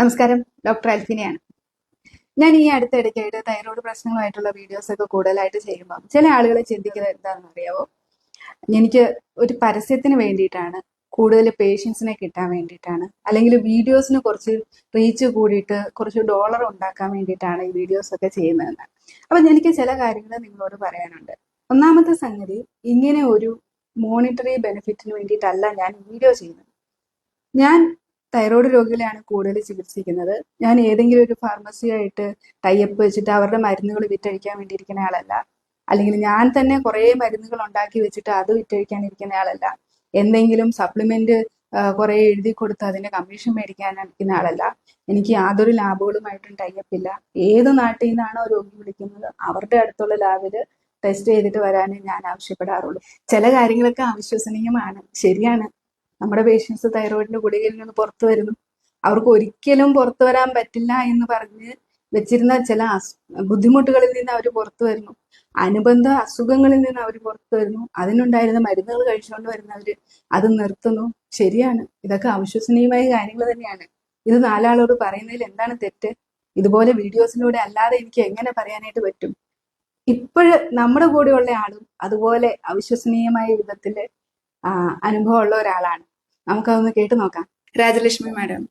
നമസ്കാരം, ഡോക്ടർ അൽഫിനെയാണ്. ഞാൻ ഈ അടുത്തിടയ്ക്കായിട്ട് തൈറോയ്ഡ് പ്രശ്നങ്ങളായിട്ടുള്ള വീഡിയോസ് ഒക്കെ കൂടുതലായിട്ട് ചെയ്യുമ്പോൾ ചില ആളുകൾ ചിന്തിക്കുന്നത് എന്താണെന്ന് അറിയാവോ, എനിക്ക് ഒരു പരസ്യത്തിന് വേണ്ടിയിട്ടാണ്, കൂടുതൽ പേഷ്യൻസിനെ കിട്ടാൻ വേണ്ടിയിട്ടാണ്, അല്ലെങ്കിൽ വീഡിയോസിന് കുറച്ച് റീച്ച് കൂടിയിട്ട് കുറച്ച് ഡോളർ ഉണ്ടാക്കാൻ വേണ്ടിയിട്ടാണ് ഈ വീഡിയോസ് ഒക്കെ ചെയ്യുന്നതെന്ന്. അപ്പം എനിക്ക് ചില കാര്യങ്ങൾ നിങ്ങളോട് പറയാനുണ്ട്. ഒന്നാമത്തെ സംഗതി, ഇങ്ങനെ ഒരു മോണിറ്ററി ബെനിഫിറ്റിന് വേണ്ടിയിട്ടല്ല ഞാൻ വീഡിയോ ചെയ്യുന്നത്. ഞാൻ തൈറോയ്ഡ് രോഗികളെയാണ് കൂടുതൽ ചികിത്സിക്കുന്നത്. ഞാൻ ഏതെങ്കിലും ഒരു ഫാർമസിയായിട്ട് ടൈപ്പ് വെച്ചിട്ട് അവരുടെ മരുന്നുകൾ വിറ്റഴിക്കാൻ വേണ്ടിയിരിക്കുന്ന ആളല്ല. അല്ലെങ്കിൽ ഞാൻ തന്നെ കുറേ മരുന്നുകൾ ഉണ്ടാക്കി വെച്ചിട്ട് അത് വിറ്റഴിക്കാനിരിക്കുന്ന ആളല്ല. എന്തെങ്കിലും സപ്ലിമെന്റ് കുറെ എഴുതി കൊടുത്ത് അതിന്റെ കമ്മീഷൻ മേടിക്കാൻ ഇരിക്കുന്ന ആളല്ല. എനിക്ക് യാതൊരു ലാബുകളുമായിട്ടും ടൈപ്പ് ഇല്ല. ഏത് നാട്ടിൽ നിന്നാണോ രോഗി വിളിക്കുന്നത് അവരുടെ അടുത്തുള്ള ലാബില് ടെസ്റ്റ് ചെയ്തിട്ട് വരാനേ ഞാൻ ആവശ്യപ്പെടാറുള്ളൂ. ചില കാര്യങ്ങളൊക്കെ അവിശ്വസനീയമാണ്, ശരിയാണ്. നമ്മുടെ പേഷ്യൻസ് തൈറോയിഡിന്റെ ഗുളികയിൽ നിന്ന് പുറത്തു വരുന്നു. അവർക്ക് ഒരിക്കലും പുറത്തു വരാൻ പറ്റില്ല എന്ന് പറഞ്ഞ് വെച്ചിരുന്ന ചില ബുദ്ധിമുട്ടുകളിൽ നിന്ന് അവർ പുറത്തു വരുന്നു. അനുബന്ധ അസുഖങ്ങളിൽ നിന്ന് അവർ പുറത്തു വരുന്നു. അതിനുണ്ടായിരുന്ന മരുന്നുകൾ കഴിച്ചുകൊണ്ട് വരുന്നവര് അത് നിർത്തുന്നു. ശരിയാണ്, ഇതൊക്കെ അവിശ്വസനീയമായ കാര്യങ്ങൾ തന്നെയാണ്. ഇത് നാലാളോട് പറയുന്നതിൽ എന്താണ് തെറ്റ്? ഇതുപോലെ വീഡിയോസിലൂടെ അല്ലാതെ എനിക്ക് എങ്ങനെ പറയാനായിട്ട് പറ്റും? ഇപ്പോഴ് നമ്മുടെ കൂടെയുള്ള ആളും അതുപോലെ അവിശ്വസനീയമായ വിധത്തില് അനുഭവമുള്ള ഒരാളാണ്. നമുക്കതൊന്ന് കേട്ടു നോക്കാം. രാജലക്ഷ്മി മാഡം,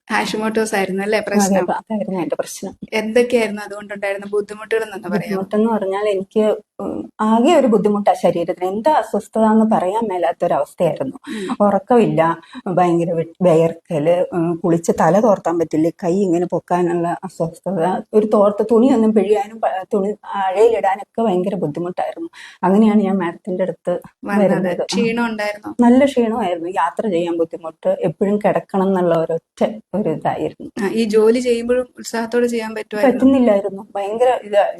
ഹാഷിമോട്ടോസ് ആയിരുന്നു അല്ലേ പ്രശ്നം? അതായിരുന്നു എന്റെ പ്രശ്നം. എന്തൊക്കെയായിരുന്നു അതുകൊണ്ടുണ്ടായിരുന്ന ബുദ്ധിമുട്ടുകൾ എന്നൊന്ന് പറയാം. ബുദ്ധിമുട്ടെന്ന് പറഞ്ഞാൽ എനിക്ക് ആകെ ഒരു ബുദ്ധിമുട്ടാ ശരീരത്തിന്. എന്താ അസ്വസ്ഥത എന്ന് പറയാൻ മേലാത്തൊരവസ്ഥയായിരുന്നു. ഉറക്കമില്ല, ഭയങ്കര വിയർക്കല്, കുളിച്ച് തല തോർത്താൻ പറ്റില്ല, കൈ ഇങ്ങനെ പൊക്കാനുള്ള അസ്വസ്ഥത, ഒരു തോർത്ത തുണിയൊന്നും പിഴിയാനും തുണി അഴയിലിടാനൊക്കെ ഭയങ്കര ബുദ്ധിമുട്ടായിരുന്നു. അങ്ങനെയാണ് ഞാൻ മാഡത്തിന്റെ അടുത്ത് വരുന്നത്. ക്ഷീണം ഉണ്ടായിരുന്നു? നല്ല ക്ഷീണമായിരുന്നു, യാത്ര ചെയ്യാൻ ബുദ്ധിമുട്ട്, എപ്പോഴും കിടക്കണം എന്നുള്ള ഒരൊറ്റ ഒരു ഇതായിരുന്നു. ഈ ജോലി ചെയ്യുമ്പോഴും ഉത്സാഹത്തോടെ ചെയ്യാൻ പറ്റുന്നില്ലായിരുന്നു. ഭയങ്കര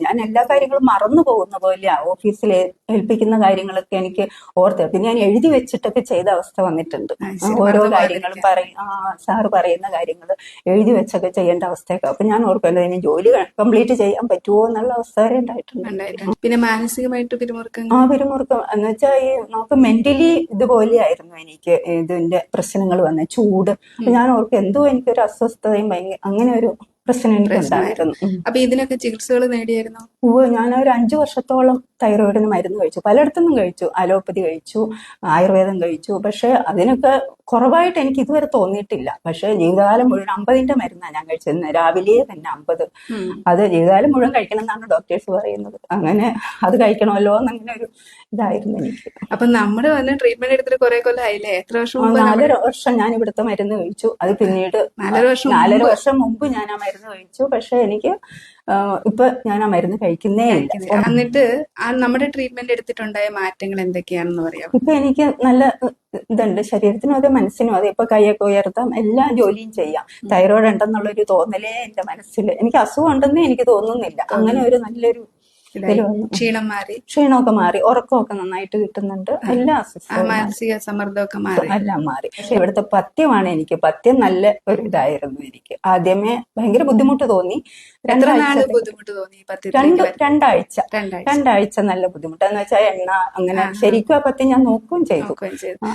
ഞാൻ എല്ലാ കാര്യങ്ങളും മറന്നു പോകുന്ന പോലെയാ. ഓഫീസിൽ ഏൽപ്പിക്കുന്ന കാര്യങ്ങളൊക്കെ എനിക്ക് ഓർത്ത് പിന്നെ ഞാൻ എഴുതി വെച്ചിട്ടൊക്കെ ചെയ്ത അവസ്ഥ വന്നിട്ടുണ്ട്. ഓരോ കാര്യങ്ങളും സാറ് പറയുന്ന കാര്യങ്ങൾ എഴുതി വെച്ചൊക്കെ ചെയ്യേണ്ട അവസ്ഥയൊക്കെ. അപ്പൊ ഞാൻ ഓർക്കുമല്ലോ ഇനി ജോലി കംപ്ലീറ്റ് ചെയ്യാൻ പറ്റുമോ എന്നുള്ള അവസ്ഥ വരെ ഉണ്ടായിട്ടുണ്ട്. പിന്നെ മാനസികമായിട്ട് പിരിമുറുക്കം എന്ന് വെച്ചാൽ ഈ നമുക്ക് മെന്റലി ഇതുപോലെയായിരുന്നു എനിക്ക് ഇതിന്റെ പ്രശ്നങ്ങൾ വന്ന ചൂട്. ഞാൻ ഓർക്കും എന്തോ എനിക്കൊരു അസ്വസ്ഥതയും അങ്ങനെ ഒരു പ്രശ്നം എനിക്കുണ്ടായിരുന്നു. അപ്പൊ ഇതിനൊക്കെ ചികിത്സകൾ നേടിയായിരുന്നു? ഞാൻ ഒരു 5 വർഷത്തോളം തൈറോയിഡിന് മരുന്ന് കഴിച്ചു. പലയിടത്തുനിന്നും കഴിച്ചു, അലോപ്പതി കഴിച്ചു, ആയുർവേദം കഴിച്ചു. പക്ഷെ അതിനൊക്കെ കുറവായിട്ട് എനിക്ക് ഇതുവരെ തോന്നിയിട്ടില്ല. പക്ഷെ ജീവിതകാലം മുഴുവൻ 50ന്റെ മരുന്നാണ് ഞാൻ കഴിച്ചത്. രാവിലെ തന്നെ 50. അത് ജീവിതകാലം മുഴുവൻ കഴിക്കണം എന്നാണ് ഡോക്ടേഴ്സ് പറയുന്നത്. അങ്ങനെ അത് കഴിക്കണമല്ലോ എന്നങ്ങനെ ഒരു ഇതായിരുന്നു എനിക്ക്. അപ്പൊ നമ്മുടെ വന്ന് ട്രീറ്റ്മെന്റ് എടുത്തിട്ട് കുറെ കൊല്ലമായില്ലേ? എത്ര വർഷം? 4 വർഷം ഞാൻ ഇവിടുത്തെ മരുന്ന് കഴിച്ചു. അത് പിന്നീട് 4 വർഷം മുമ്പ് ഞാൻ ആ മരുന്ന് കഴിച്ചു. പക്ഷെ എനിക്ക് ഇപ്പൊ ഞാൻ ആ മരുന്ന് കഴിക്കുന്നേ ഇല്ല. എന്നിട്ട് നമ്മുടെ ട്രീറ്റ്മെന്റ് എടുത്തിട്ടുണ്ടായ മാറ്റങ്ങൾ എന്തൊക്കെയാണെന്ന് പറയാം. ഇപ്പൊ എനിക്ക് നല്ല ഇതുണ്ട്, ശരീരത്തിനും അതെ മനസ്സിനും അതെ. ഇപ്പൊ കൈയൊക്കെ ഉയർത്താം, എല്ലാ ജോലിയും ചെയ്യാം. തൈറോയ്ഡ് ഉണ്ടെന്നുള്ളൊരു തോന്നലേ എന്റെ മനസ്സിൽ, എനിക്ക് അസുഖം ഉണ്ടെന്നേ എനിക്ക് തോന്നുന്നില്ല. അങ്ങനെ ഒരു നല്ലൊരു ക്ഷീണമൊക്കെ മാറി, ഉറക്കമൊക്കെ നന്നായിട്ട് കിട്ടുന്നുണ്ട്. എല്ലാ അസ്വസ്ഥവും, മാനസിക സമ്മർദ്ദമൊക്കെ മാറി, എല്ലാം മാറി. പക്ഷെ ഇവിടുത്തെ പഥ്യമാണ് എനിക്ക്, പഥ്യം നല്ല ഒരു ഇതായിരുന്നു എനിക്ക്. ആദ്യമേ ഭയങ്കര ബുദ്ധിമുട്ട് തോന്നി. രണ്ടാഴ്ച നല്ല ബുദ്ധിമുട്ട്. എന്ന് വെച്ചാൽ എണ്ണ അങ്ങനെ ശരിക്കും ആ പഥ്യം ഞാൻ നോക്കുകയും ചെയ്തു.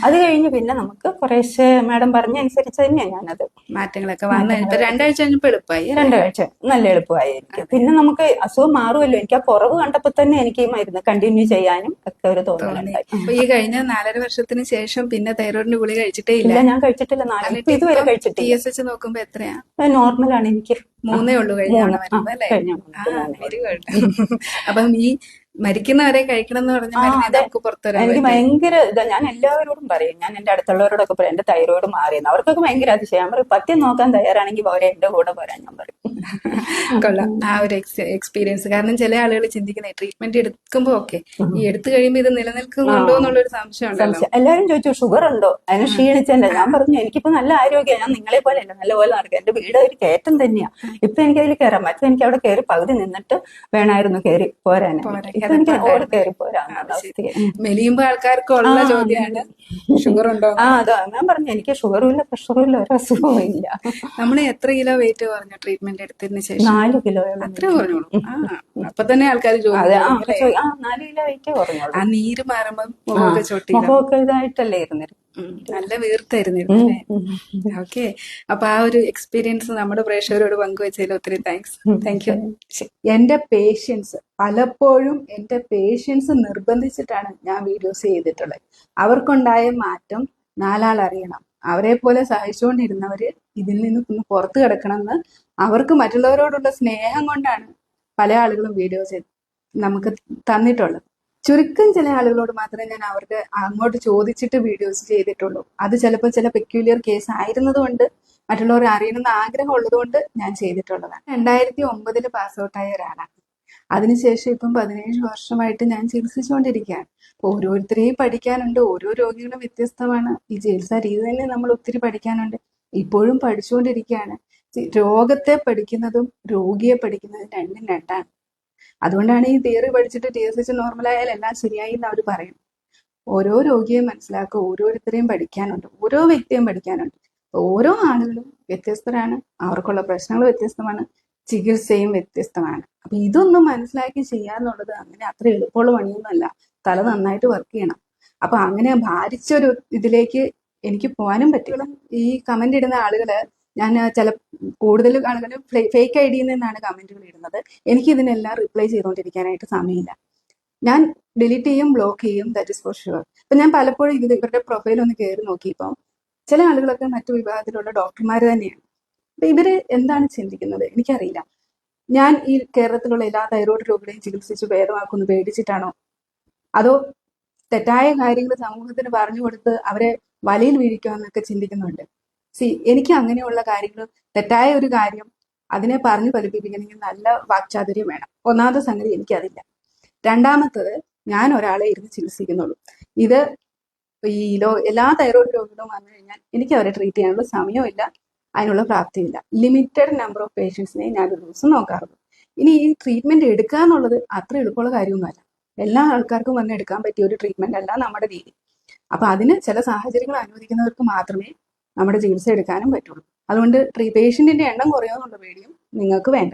അത് കഴിഞ്ഞ് പിന്നെ നമുക്ക് കുറേശ്ശെ മാഡം പറഞ്ഞ അനുസരിച്ച് തന്നെയാണ് ഞാനത് മാറ്റങ്ങളൊക്കെ വന്നു. 2 ആഴ്ച എളുപ്പമായി. 2 ആഴ്ച നല്ല എളുപ്പമായി എനിക്ക്. പിന്നെ നമുക്ക് അസുഖം മാറുമല്ലോ. എനിക്ക് ആ കുറവ് കണ്ടപ്പോ തന്നെ എനിക്ക് ഈ മരുന്ന് കണ്ടിന്യൂ ചെയ്യാനും ഒക്കെ ഒരു തോന്നലുണ്ടായി. ഈ കഴിഞ്ഞ 4.5 വർഷത്തിന് ശേഷം പിന്നെ തൈറോയിഡിന്റെ ഗുളിക കഴിച്ചിട്ടേ ഇല്ല? ഞാൻ കഴിച്ചിട്ടില്ല. ഇതുവരെ കഴിച്ചിട്ടില്ല. TSH നോക്കുമ്പോ എത്രയാ? നോർമലാണ് എനിക്ക്. 3 ഉള്ളൂ കഴിഞ്ഞ. Very good. അപ്പം ഈ മരിക്കുന്നവരെ കഴിക്കണം എന്ന് പറഞ്ഞാൽ എനിക്ക് ഭയങ്കര ഇതാ. ഞാൻ എല്ലാവരോടും പറയും, ഞാൻ എന്റെ അടുത്തുള്ളവരോടൊക്കെ പറയും എന്റെ തൈറോയിഡ് മാറിയെന്ന്. അവർക്കൊക്കെ ഭയങ്കര അതിശയം. ഞാൻ പറയും പഥ്യം നോക്കാൻ തയ്യാറാണെങ്കിൽ അവരെ എന്റെ കൂടെ പോരാൻ ഞാൻ പറയും. കൊള്ളാം ആ ഒരു എക്സ്പീരിയൻസ്. കാരണം ചില ആളുകൾ ചിന്തിക്കുന്നത് ട്രീറ്റ്മെന്റ് എടുക്കുമ്പോ ഓക്കെ, ഈ എടുത്തു കഴിയുമ്പോൾ ഇത് നിലനിൽക്കുന്നുണ്ടോ എന്നുള്ളൊരു സംശയം. എല്ലാവരും ചോദിച്ചു ഷുഗർ ഉണ്ടോ, അതിന് ക്ഷീണിച്ചല്ലേ? ഞാൻ പറഞ്ഞു എനിക്കിപ്പോ നല്ല ആരോഗ്യം, ഞാൻ നിങ്ങളെ പോലെ അല്ല, നല്ലപോലെ നടക്കുക. എന്റെ വീട് ഒരു കയറ്റം തന്നെയാ. ഇപ്പൊ എനിക്ക് അതിൽ കയറാൻ പറ്റും. എനിക്ക് അവിടെ കയറി പകുതി നിന്നിട്ട് വേണമായിരുന്നു കയറി പോരാൻ. മെലിയുമ്പോ ആൾക്കാർക്കുള്ള ചോദ്യമാണ് ഷുഗർ ഉണ്ടോ. അതാ ഞാൻ പറഞ്ഞു, എനിക്ക് ഷുഗറും ഇല്ല പ്രഷറും ഇല്ല, ഒരു അസുഖവും ഇല്ല. നമ്മൾ എത്ര കിലോ വെയിറ്റ് കുറഞ്ഞു ട്രീറ്റ്മെന്റ് എടുത്തതിന് ശേഷം 4 കിലോയോളം അത്രേ കുറഞ്ഞോളൂ. അപ്പൊ തന്നെ ആൾക്കാർ അതെ ചോദിക്കും അല്ലേ? 4 കിലോ വെയിറ്റേ കുറഞ്ഞോളൂ. ആ നീര് മാറുമ്പോ മുഖമൊക്കെ ചോട്ടിയില്ല. മുഖമൊക്കെ ഇതായിട്ടല്ലേ ഇരുന്നിരുന്നത്. നല്ല വീർത്തായിരുന്നു അല്ലേ? ഓക്കെ. അപ്പൊ ആ ഒരു എക്സ്പീരിയൻസ് നമ്മുടെ പ്രേക്ഷകരോട് പങ്കുവെച്ചതിൽ ഒത്തിരി താങ്ക്സ്. Thank you. എന്റെ പേഷ്യൻസ് പലപ്പോഴും എന്റെ പേഷ്യൻസ് നിർബന്ധിച്ചിട്ടാണ് ഞാൻ വീഡിയോസ് ചെയ്തിട്ടുള്ളത്. അവർക്കുണ്ടായ മാറ്റം നാലാൾ അറിയണം. അവരെ പോലെ സഹിച്ചുകൊണ്ടിരുന്നവര് ഇതിൽ നിന്ന് ഒന്ന് പുറത്തു കിടക്കണമെന്ന് അവർക്ക് മറ്റുള്ളവരോടുള്ള സ്നേഹം കൊണ്ടാണ് പല ആളുകളും വീഡിയോസ് നമുക്ക് തന്നിട്ടുള്ളത്. ചുരുക്കം ചില ആളുകളോട് മാത്രമേ ഞാൻ അവർക്ക് അങ്ങോട്ട് ചോദിച്ചിട്ട് വീഡിയോസ് ചെയ്തിട്ടുള്ളൂ. അത് ചിലപ്പോൾ ചില പെക്യൂലിയർ കേസ് ആയിരുന്നത് കൊണ്ട് മറ്റുള്ളവർ അറിയണമെന്ന് ആഗ്രഹം ഉള്ളതുകൊണ്ട് ഞാൻ ചെയ്തിട്ടുള്ളതാണ്. 2009 പാസ് ഔട്ടായ ഒരാളാണ്. അതിനുശേഷം ഇപ്പം 17 വർഷമായിട്ട് ഞാൻ ചികിത്സിച്ചുകൊണ്ടിരിക്കുകയാണ്. ഓരോരുത്തരെയും പഠിക്കാനുണ്ട്. ഓരോ രോഗികളും വ്യത്യസ്തമാണ്. ഈ ചികിത്സാ രീതി തന്നെ നമ്മൾ ഒത്തിരി പഠിക്കാനുണ്ട്. ഇപ്പോഴും പഠിച്ചുകൊണ്ടിരിക്കുകയാണ്. രോഗത്തെ പഠിക്കുന്നതും രോഗിയെ പഠിക്കുന്നതും രണ്ടും രണ്ടാണ്. അതുകൊണ്ടാണ് ഈ തിയറി പഠിച്ചിട്ട് TSH നോർമലായാൽ എല്ലാം ശരിയായി എന്ന് അവർ പറയും. ഓരോ രോഗിയെയും മനസ്സിലാക്കുക, ഓരോരുത്തരെയും പഠിക്കാനുണ്ട്, ഓരോ വ്യക്തിയും പഠിക്കാനുണ്ട്. ഓരോ ആളുകളും വ്യത്യസ്തരാണ്, അവർക്കുള്ള പ്രശ്നങ്ങൾ വ്യത്യസ്തമാണ്, ചികിത്സയും വ്യത്യസ്തമാണ്. അപ്പൊ ഇതൊന്നും മനസ്സിലാക്കി ചെയ്യാന്നുള്ളത് അങ്ങനെ അത്ര എളുപ്പമുള്ള പണിയൊന്നുമല്ല. തല നന്നായിട്ട് വർക്ക് ചെയ്യണം. അപ്പൊ അങ്ങനെ ഭാരിച്ചൊരു ഇതിലേക്ക് എനിക്ക് പോകാനും പറ്റില്ല. ഈ കമന്റ് ഇടുന്ന ആളുകള് ഞാൻ കൂടുതൽ ആളുകൾ ഫേക്ക് ID നിന്നാണ് കമന്റുകൾ ഇടുന്നത്. എനിക്ക് ഇതിനെല്ലാം റിപ്ലൈ ചെയ്തുകൊണ്ടിരിക്കാനായിട്ട് സമയമില്ല. ഞാൻ ഡിലീറ്റ് ചെയ്യും, ബ്ലോക്ക് ചെയ്യും. That is for sure. ഇപ്പൊ ഞാൻ പലപ്പോഴും ഇവരുടെ പ്രൊഫൈൽ ഒന്ന് കയറി നോക്കിയപ്പോൾ ചില ആളുകളൊക്കെ മറ്റു വിഭാഗത്തിലുള്ള ഡോക്ടർമാർ തന്നെയാണ്. അപ്പൊ ഇവര് എന്താണ് ചിന്തിക്കുന്നത് എനിക്കറിയില്ല. ഞാൻ ഈ കേരളത്തിലുള്ള എല്ലാ തൈറോയ്ഡ് രോഗികളെയും ചികിത്സിച്ച് ഭേദമാക്കുന്നു പേടിച്ചിട്ടാണോ, അതോ തെറ്റായ കാര്യങ്ങൾ സമൂഹത്തിന് പറഞ്ഞു കൊടുത്ത് അവരെ വലയിൽ വീഴിക്കാമെന്നൊക്കെ ചിന്തിക്കുന്നുണ്ട്. എനിക്ക് അങ്ങനെയുള്ള കാര്യങ്ങൾ, തെറ്റായ ഒരു കാര്യം അതിനെ പറഞ്ഞു ഫലിപ്പിക്കണമെങ്കിൽ നല്ല വാക്ചാതുര്യം വേണം. ഒന്നാമത്തെ സംഗതി എനിക്കതില്ല. രണ്ടാമത്തത്, ഞാൻ ഒരാളെ ഇരുന്ന് ചികിത്സിക്കുന്നുള്ളൂ. ഇത് ഈ എല്ലാ തൈറോയ്ഡ് രോഗികളും വന്നു കഴിഞ്ഞാൽ എനിക്ക് അവരെ ട്രീറ്റ് ചെയ്യാനുള്ള സമയമില്ല, അതിനുള്ള പ്രാപ്തിയില്ല. ലിമിറ്റഡ് നമ്പർ ഓഫ് പേഷ്യൻസിനെ ഞാൻ ഒരു ദിവസം നോക്കാറുള്ളൂ. ഇനി ഈ ട്രീറ്റ്മെന്റ് എടുക്കുക എന്നുള്ളത് അത്ര എളുപ്പമുള്ള കാര്യമൊന്നുമല്ല. എല്ലാ ആൾക്കാർക്കും വന്ന് എടുക്കാൻ പറ്റിയ ഒരു ട്രീറ്റ്മെന്റ് അല്ല നമ്മുടെ രീതി. അപ്പൊ അതിന് ചില സാഹചര്യങ്ങൾ അനുവദിക്കുന്നവർക്ക് മാത്രമേ നമ്മുടെ ചികിത്സ എടുക്കാനും പറ്റുള്ളൂ. അതുകൊണ്ട് പേഷ്യന്റിന്റെ എണ്ണം കുറയുമെന്നുള്ള പേടിയും നിങ്ങൾക്ക് വേണ്ട.